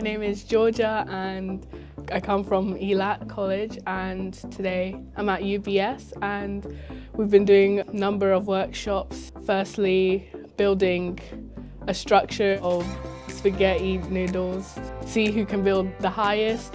name is Georgia and I come from ELATT college, and today I'm at UBS and we've been doing a number of workshops. Firstly, building a structure of spaghetti noodles, see who can build the highest.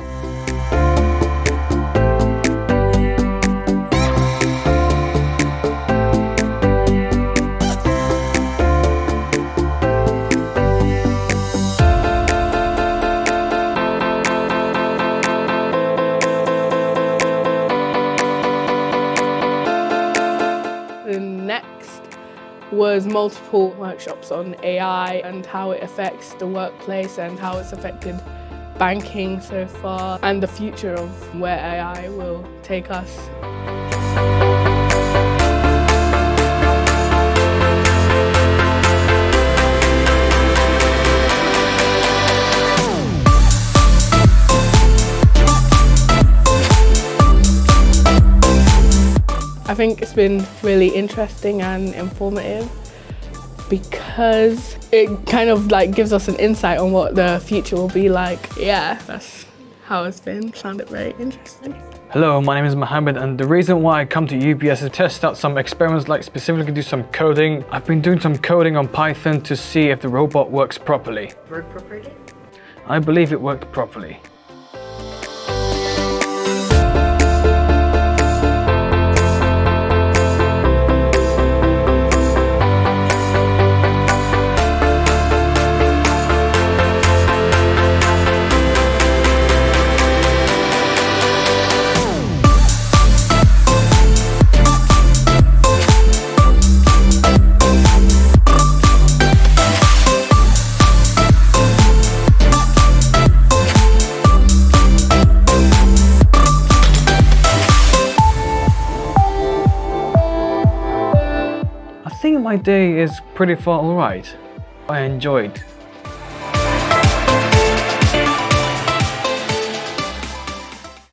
Next was multiple workshops on AI and how it affects the workplace and how it's affected banking so far, and the future of where AI will take us. I think it's been really interesting and informative because it kind of gives us an insight on what the future will be like. Yeah, that's how it's been. Found it very interesting. Hello, my name is Mohammed, and the reason why I come to UBS is to test out some experiments, specifically do some coding. I've been doing some coding on Python to see if the robot works properly. Work properly? I believe it worked properly. I think my day is pretty far alright. I enjoyed